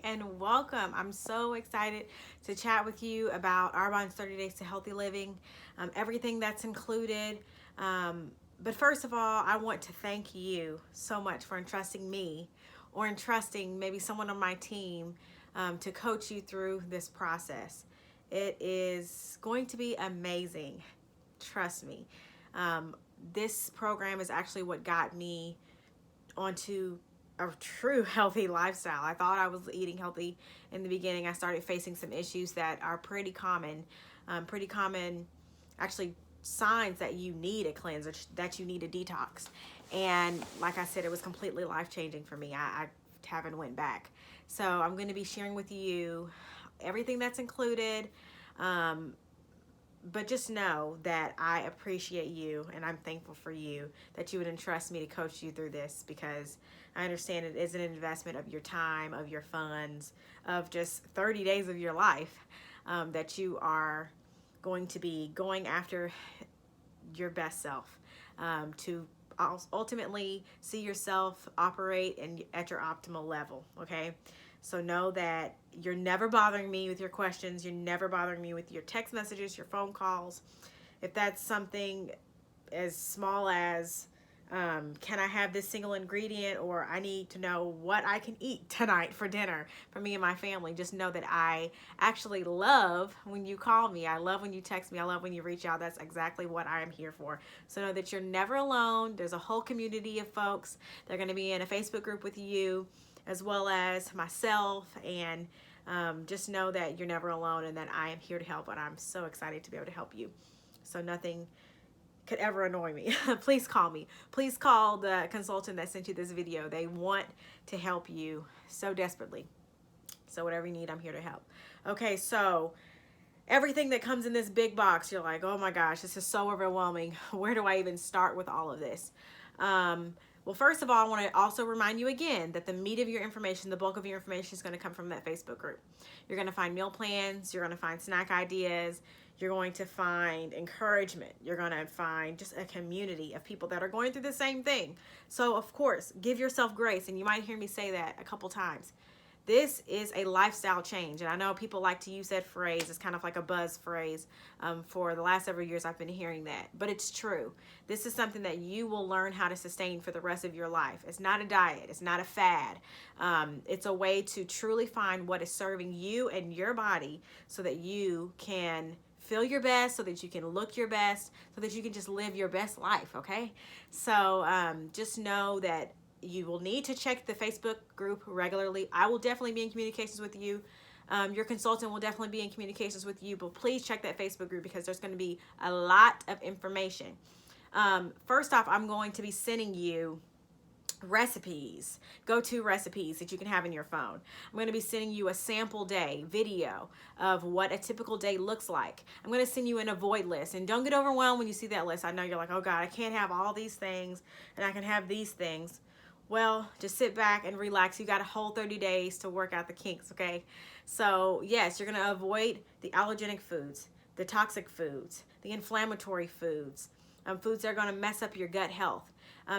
Hi and welcome. I'm so excited to chat with you about Arbonne's 30 Days to Healthy Living, everything that's included. But first of all, I want to thank you so much for entrusting me or entrusting maybe someone on my team to coach you through this process. It is going to be amazing. Trust me. Um, this program is actually what got me onto a true healthy lifestyle. I thought I was eating healthy in the beginning. I started facing some issues that are pretty common actually signs that you need a cleanse or that you need a detox. And like I said, it was completely life changing for me. I haven't went back. So I'm going to be sharing with you everything that's included. Um, but just know that I appreciate you and I'm thankful for you that you would entrust me to coach you through this, because I understand it is an investment of your time, of your funds, of just 30 days of your life, that you are going to be going after your best self, to ultimately see yourself operate and at your optimal level. Okay, so know that you're never bothering me with your questions. You're never bothering me with your text messages, your phone calls. If that's something as small as can I have this single ingredient, or I need to know what I can eat tonight for dinner for me and my family, just know that I actually love when you call me. I love when you text me. I love when you reach out. That's exactly what I am here for. So know that you're never alone. There's a whole community of folks. They're going to be in a Facebook group with you, as well as myself, and just know that you're never alone and that I am here to help, and I'm so excited to be able to help you. So nothing could ever annoy me. Please call me. Please call the consultant that sent you this video. They want to help you so desperately. So whatever you need, I'm here to help. Okay, so everything that comes in this big box, you're like, oh my gosh, this is so overwhelming. Where do I even start with all of this? Well, first of all, I want to also remind you again that the meat of your information, the bulk of your information, is going to come from that Facebook group. You're going to find meal plans. You're going to find snack ideas. You're going to find encouragement. You're going to find just a community of people that are going through the same thing. So, of course, give yourself grace. And you might hear me say that a couple times. This is a lifestyle change. And I know people like to use that phrase. It's kind of like a buzz phrase. For the last several years, I've been hearing that. But it's true. This is something that you will learn how to sustain for the rest of your life. It's not a diet. It's not a fad. It's a way to truly find what is serving you and your body so that you can feel your best, so that you can look your best, so that you can just live your best life, okay? So just know that you will need to check the Facebook group regularly. I will definitely be in communications with you. Your consultant will definitely be in communications with you, but please check that Facebook group because there's going to be a lot of information. First off, I'm going to be sending you recipes, go-to recipes that you can have in your phone. I'm going to be sending you a sample day video of what a typical day looks like. I'm going to send you an avoid list, and don't get overwhelmed when you see that list. I know you're like, oh God, I can't have all these things and I can have these things. Well, just sit back and relax. You got a whole 30 days to work out the kinks, okay? So yes, you're going to avoid the allergenic foods, the toxic foods, the inflammatory foods, foods that are going to mess up your gut health.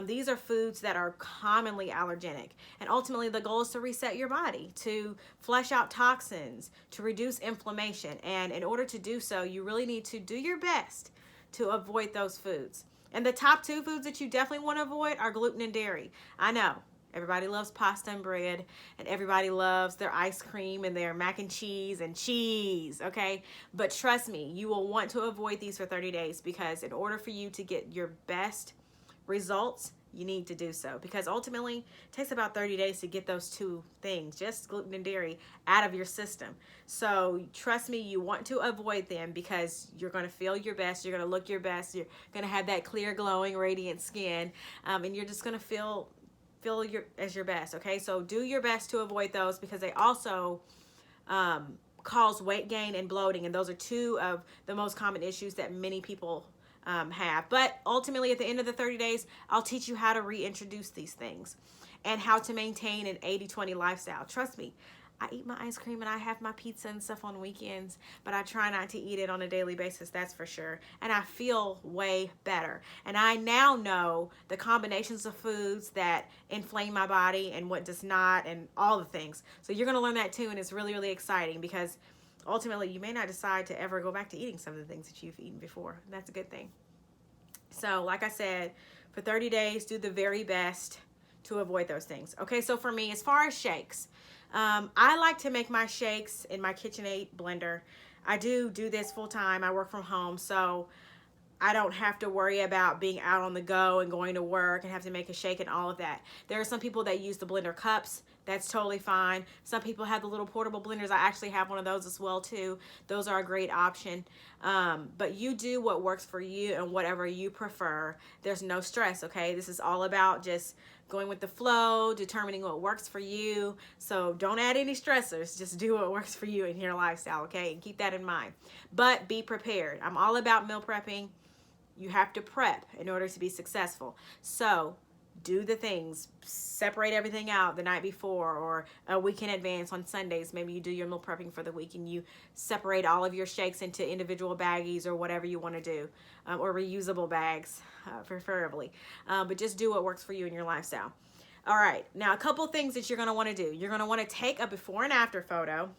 These are foods that are commonly allergenic. And ultimately, the goal is to reset your body, to flush out toxins, to reduce inflammation. And in order to do so, you really need to do your best to avoid those foods. And the top two foods that you definitely want to avoid are gluten and dairy. I know. Everybody loves pasta and bread, and everybody loves their ice cream and their mac and cheese, okay? But trust me, you will want to avoid these for 30 days, because in order for you to get your best results, you need to do so, because ultimately it takes about 30 days to get those two things, just gluten and dairy, out of your system. So trust me, you want to avoid them because you're going to feel your best, you're going to look your best, you're going to have that clear, glowing, radiant skin, and you're just going to feel your best. Okay, so do your best to avoid those, because they also cause weight gain and bloating, and those are two of the most common issues that many people have. But ultimately, at the end of the 30 days, I'll teach you how to reintroduce these things and how to maintain an 80-20 lifestyle. Trust me, I eat my ice cream and I have my pizza and stuff on weekends, but I try not to eat it on a daily basis, that's for sure. And I feel way better. And I now know the combinations of foods that inflame my body and what does not, and all the things. So you're going to learn that too, and it's really, really exciting because ultimately you may not decide to ever go back to eating some of the things that you've eaten before. And that's a good thing. So like I said, for 30 days, do the very best to avoid those things. Okay, so for me, as far as shakes, I like to make my shakes in my KitchenAid blender. I do this full time. I work from home, so I don't have to worry about being out on the go and going to work and have to make a shake and all of that. There are some people that use the blender cups. That's totally fine. Some people have the little portable blenders. I actually have one of those as well too. Those are a great option. But you do what works for you and whatever you prefer. There's no stress, okay? This is all about just going with the flow, determining what works for you. So don't add any stressors. Just do what works for you in your lifestyle, okay? And keep that in mind. But be prepared. I'm all about meal prepping. You have to prep in order to be successful. So do the things. Separate everything out the night before or a week in advance on Sundays. Maybe you do your meal prepping for the week and you separate all of your shakes into individual baggies or whatever you want to do, or reusable bags, preferably. But just do what works for you in your lifestyle. All right, now a couple things that you're going to want to do. You're going to want to take a before and after photo.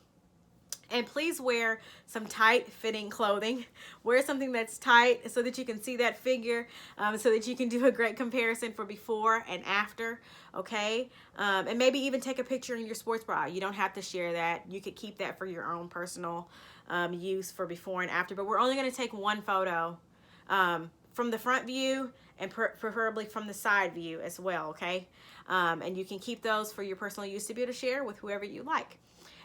And please wear some tight fitting clothing. Wear something that's tight so that you can see that figure, so that you can do a great comparison for before and after, okay? And maybe even take a picture in your sports bra. You don't have to share that. You could keep that for your own personal use for before and after. But we're only going to take one photo from the front view and preferably from the side view as well, okay? And you can keep those for your personal use to be able to share with whoever you like.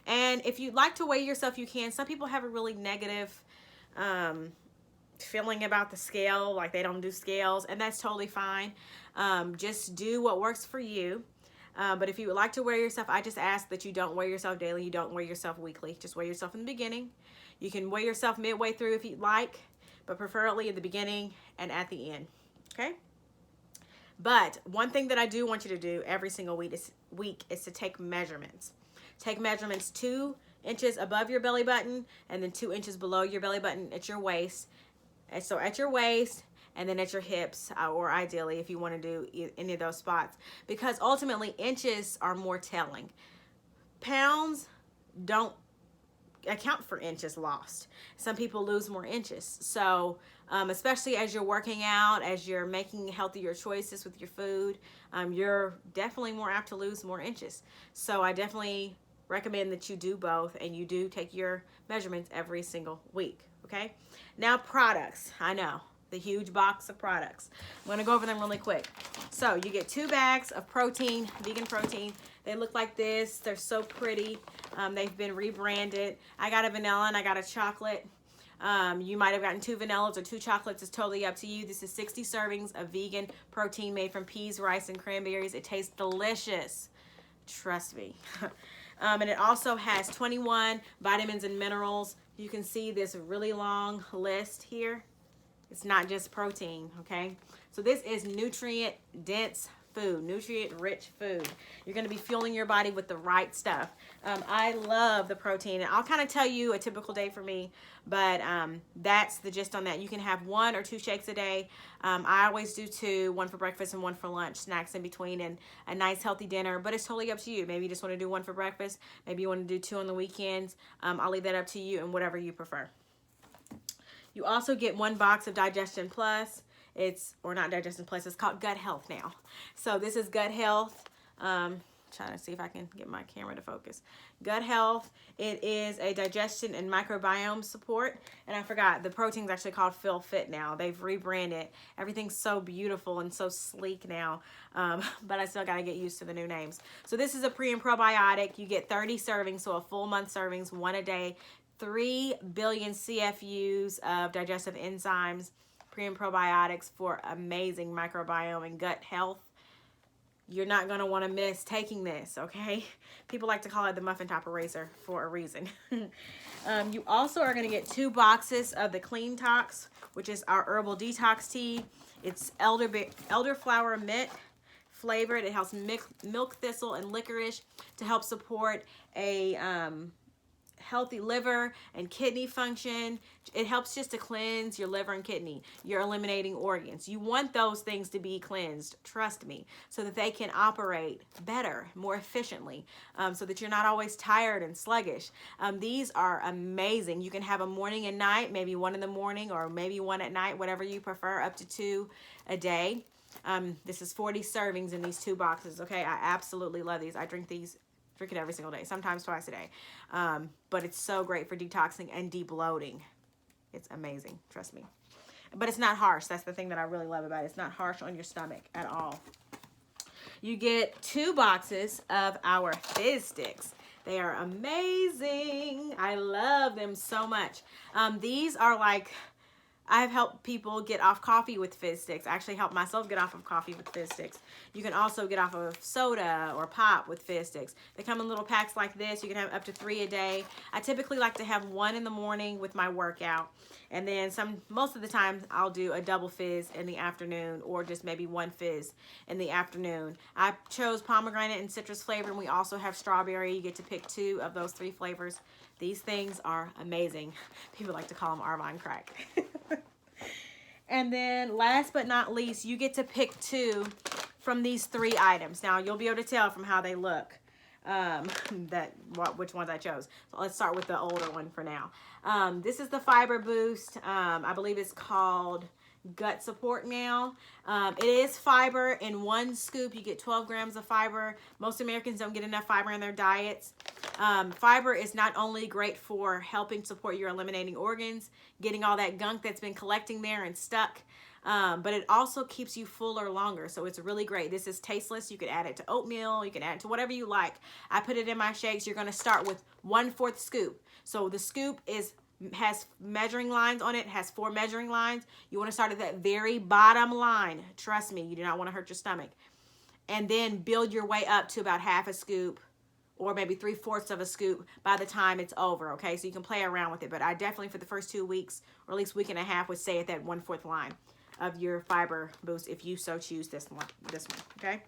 And if you'd like to weigh yourself, you can. Some people have a really negative feeling about the scale, like they don't do scales, and that's totally fine. Just do what works for you. But if you would like to weigh yourself, I just ask that you don't weigh yourself daily. You don't weigh yourself weekly. Just weigh yourself in the beginning. You can weigh yourself midway through if you'd like, but preferably in the beginning and at the end, okay? But one thing that I do want you to do every single week is to take measurements. Take measurements 2 inches above your belly button and then 2 inches below your belly button at your waist. And so at your waist and then at your hips, or ideally if you want to do any of those spots, because ultimately inches are more telling. Pounds don't account for inches lost. Some people lose more inches. So especially as you're working out, as you're making healthier choices with your food, you're definitely more apt to lose more inches. So I definitely recommend that you do both and you do take your measurements every single week, okay? Now products, I know, the huge box of products. I'm gonna go over them really quick. So you get 2 bags of protein, vegan protein. They look like this, they're so pretty. They've been rebranded. I got a vanilla and I got a chocolate. You might have gotten 2 vanillas or 2 chocolates. It's totally up to you. This is 60 servings of vegan protein made from peas, rice, and cranberries. It tastes delicious. Trust me. And it also has 21 vitamins and minerals. You can see this really long list here. It's not just protein, okay? So this is nutrient-dense food, nutrient-rich food. You're going to be fueling your body with the right stuff. I love the protein. And I'll kind of tell you a typical day for me, but that's the gist on that. You can have 1 or 2 shakes a day. I always do 2, 1 for breakfast and 1 for lunch, snacks in between, and a nice healthy dinner, but it's totally up to you. Maybe you just want to do 1 for breakfast. Maybe you want to do 2 on the weekends. I'll leave that up to you and whatever you prefer. You also get 1 box of Digestion Plus. Or not Digestion Plus, it's called Gut Health now. So this is Gut Health. Trying to see if I can get my camera to focus. Gut Health, it is a digestion and microbiome support. And I forgot, the protein's actually called Feel Fit now. They've rebranded. Everything's so beautiful and so sleek now. But I still got to get used to the new names. So this is a pre and probiotic. You get 30 servings, so a full month servings, 1 a day. 3 billion CFUs of digestive enzymes, pre and probiotics for amazing microbiome and gut health. You're not going to want to miss taking this, okay? People like to call it the muffin top eraser for a reason. You also are going to get 2 boxes of the Clean Tox, which is our herbal detox tea. It's elderflower mint flavored. It helps milk thistle and licorice to help support a healthy liver and kidney function. It helps just to cleanse your liver and kidney. You're eliminating organs. You want those things to be cleansed, trust me, so that they can operate better, more efficiently, so that you're not always tired and sluggish. These are amazing. You can have a morning and night, maybe one in the morning or maybe one at night, whatever you prefer, up to 2 a day. This is 40 servings in these 2 boxes, okay? I absolutely love these. I drink it every single day, sometimes twice a day. But it's so great for detoxing and debloating. It's amazing, trust me. But it's not harsh. That's the thing that I really love about it. It's not harsh on your stomach at all. You get 2 boxes of our Fizz Sticks. They are amazing. I love them so much. These are like, I've helped people get off coffee with Fizz Sticks. I actually helped myself get off of coffee with Fizz Sticks. You can also get off of soda or pop with Fizz Sticks. They come in little packs like this. You can have up to 3 a day. I typically like to have 1 in the morning with my workout. And then most of the time I'll do a double fizz in the afternoon, or just maybe 1 fizz in the afternoon. I chose pomegranate and citrus flavor, and we also have strawberry. You get to pick 2 of those 3 flavors. These things are amazing. People like to call them Arvine crack. And then last but not least, you get to pick 2 from these 3 items. Now you'll be able to tell from how they look which ones I chose. So let's start with the older one for now. This is the Fiber Boost. I believe it's called Gut Support now. It is fiber. In 1 scoop you get 12 grams of fiber. Most Americans don't get enough fiber in their diets. Fiber is not only great for helping support your eliminating organs, getting all that gunk that's been collecting there and stuck, but it also keeps you fuller longer. So it's really great. This is tasteless. You can add it to oatmeal. You can add it to whatever you like. I put it in my shakes. You're going to start with 1/4 scoop. So the scoop has measuring lines on it, has 4 measuring lines. You want to start at that very bottom line. Trust me, you do not want to hurt your stomach. And then build your way up to about 1/2 a scoop, or maybe 3/4 of a scoop by the time it's over, okay? So you can play around with it, but I definitely for the first 2 weeks, or at least week and a half, would stay at that 1/4 line of your Fiber Boost if you so choose this one, okay?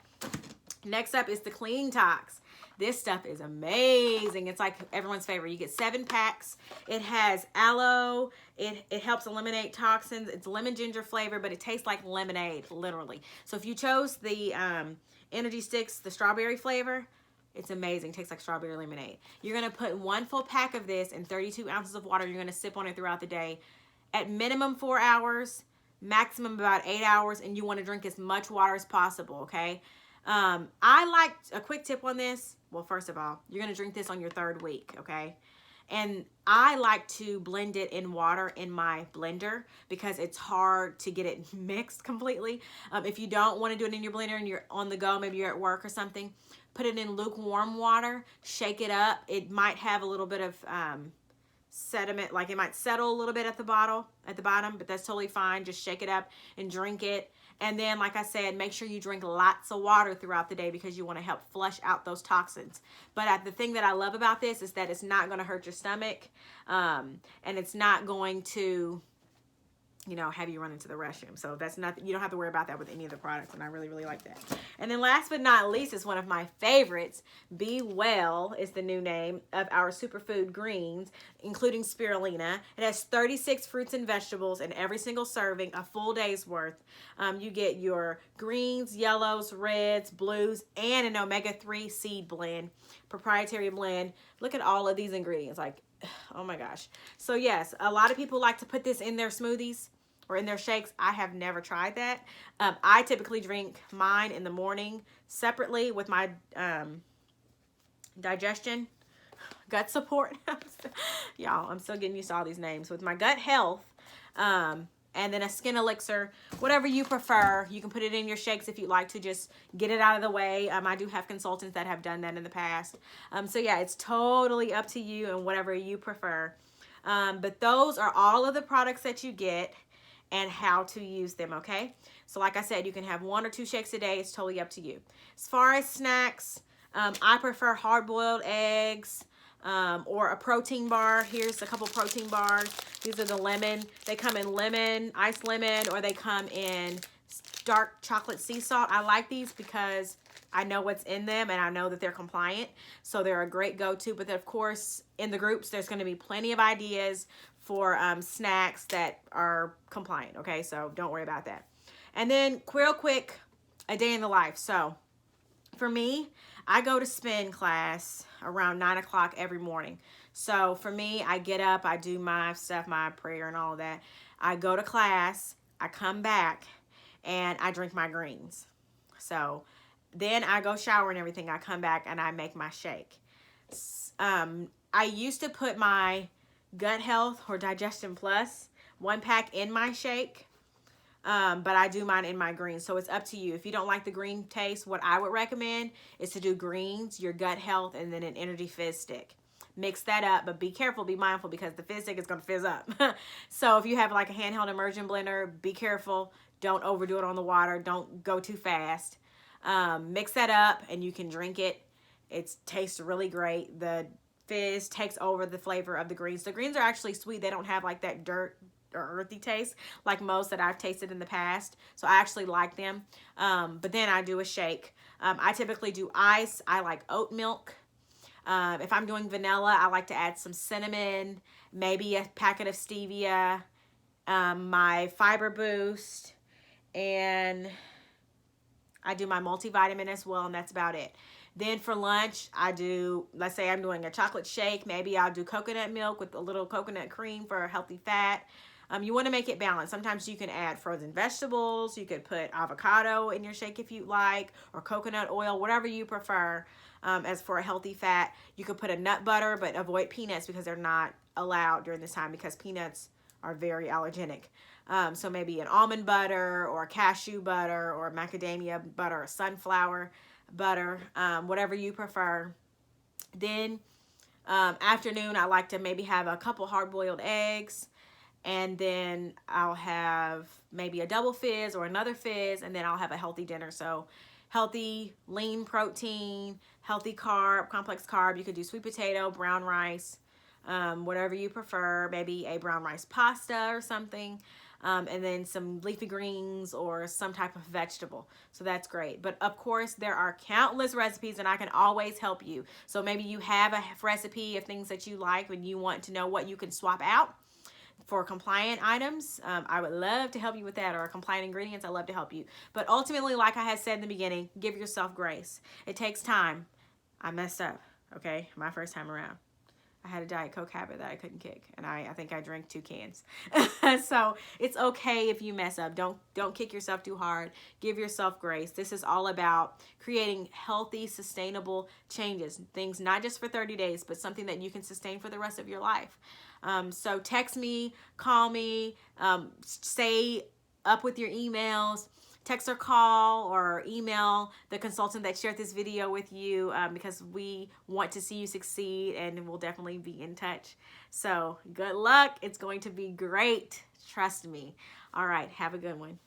Next up is the Clean Tox. This stuff is amazing. It's like everyone's favorite. You get 7 packs. It has aloe. It helps eliminate toxins. It's lemon ginger flavor, but it tastes like lemonade, literally. So if you chose the energy sticks, the strawberry flavor, it's amazing. It tastes like strawberry lemonade. You're going to put 1 full pack of this in 32 ounces of water. You're going to sip on it throughout the day. At minimum 4 hours, maximum about 8 hours, and you want to drink as much water as possible, okay? I like a quick tip on this. Well, first of all, you're going to drink this on your 3rd week, okay? And I like to blend it in water in my blender because it's hard to get it mixed completely. If you don't want to do it in your blender and you're on the go, maybe you're at work or something, put it in lukewarm water, shake it up. It might have a little bit of sediment, like it might settle a little bit at the bottom, but that's totally fine. Just shake it up and drink it. And then, like I said, make sure you drink lots of water throughout the day because you want to help flush out those toxins. But the thing that I love about this is that it's not going to hurt your stomach, and it's not going to, have you run into the restroom. So that's not, you don't have to worry about that with any of the products, and I really, really like that. And then last but not least is one of my favorites. Be Well is the new name of our superfood greens, including spirulina. It has 36 fruits and vegetables in every single serving, a full day's worth. You get your greens, yellows, reds, blues, and an omega-3 seed blend, proprietary blend. Look at all of these ingredients, like, oh my gosh. So yes, a lot of people like to put this in their smoothies or in their shakes. I have never tried that. I typically drink mine in the morning separately with my digestion, gut support. Y'all, I'm still getting used to all these names. With my gut health, and then a skin elixir, whatever you prefer. You can put it in your shakes if you'd like to just get it out of the way. I do have consultants that have done that in the past. So yeah, it's totally up to you and whatever you prefer. But those are all of the products that you get and how to use them, okay? So like I said, you can have 1 or 2 shakes a day. It's totally up to you. As far as snacks, I prefer hard-boiled eggs, or a protein bar. Here's a couple protein bars. These are the lemon. They come in lemon, iced lemon, or they come in dark chocolate sea salt. I like these because I know what's in them and I know that they're compliant. So they're a great go-to. But of course, in the groups, there's going to be plenty of ideas for snacks that are compliant. Okay, so don't worry about that. And then real quick, a day in the life. So for me, I go to spin class around 9 o'clock every morning. So for me, I get up, I do my stuff, my prayer and all of that. I go to class, I come back, and I drink my greens. So then I go shower and everything. I come back and I make my shake. I used to put my Gut Health or Digestion Plus 1-pack in my shake. But I do mine in my greens. So it's up to you. If you don't like the green taste, what I would recommend is to do greens, your Gut Health, and then an Energy Fizz stick. Mix that up, but be careful, be mindful, because the fizz stick is going to fizz up. So if you have like a handheld immersion blender, be careful. Don't overdo it on the water. Don't go too fast. Mix that up and you can drink it. It tastes really great. The fizz takes over the flavor of the greens. The greens are actually sweet. They don't have like that dirt or earthy taste like most that I've tasted in the past. So I actually like them. But then I do a shake. I typically do ice. I like oat milk. If I'm doing vanilla, I like to add some cinnamon, maybe a packet of stevia, my fiber boost, and I do my multivitamin as well, and that's about it. Then for lunch, I do, let's say I'm doing a chocolate shake. Maybe I'll do coconut milk with a little coconut cream for a healthy fat. You want to make it balanced. Sometimes you can add frozen vegetables. You could put avocado in your shake if you like, or coconut oil, whatever you prefer. As for a healthy fat, you could put a nut butter, but avoid peanuts because they're not allowed during this time because peanuts are very allergenic. So maybe an almond butter or cashew butter or macadamia butter or sunflower butter, whatever you prefer. Then afternoon, I like to maybe have a couple hard-boiled eggs, and then I'll have maybe a double fizz or another fizz, and then I'll have a healthy dinner. So healthy, lean protein, healthy carb, complex carb. You could do sweet potato, brown rice, whatever you prefer, maybe a brown rice pasta or something, and then some leafy greens or some type of vegetable. So that's great. But of course, there are countless recipes and I can always help you. So maybe you have a recipe of things that you like and you want to know what you can swap out for compliant items. I would love to help you with that, or compliant ingredients. I love to help you. But ultimately, like I had said in the beginning, give yourself grace. It takes time. I messed up, okay? My first time around. I had a Diet Coke habit that I couldn't kick, and I think I drank 2 cans. So it's okay if you mess up. Don't kick yourself too hard. Give yourself grace. This is all about creating healthy, sustainable changes. Things not just for 30 days, but something that you can sustain for the rest of your life. So text me, call me, stay up with your emails. Text or call or email the consultant that shared this video with you, because we want to see you succeed, and we'll definitely be in touch. So good luck. It's going to be great. Trust me. All right. Have a good one.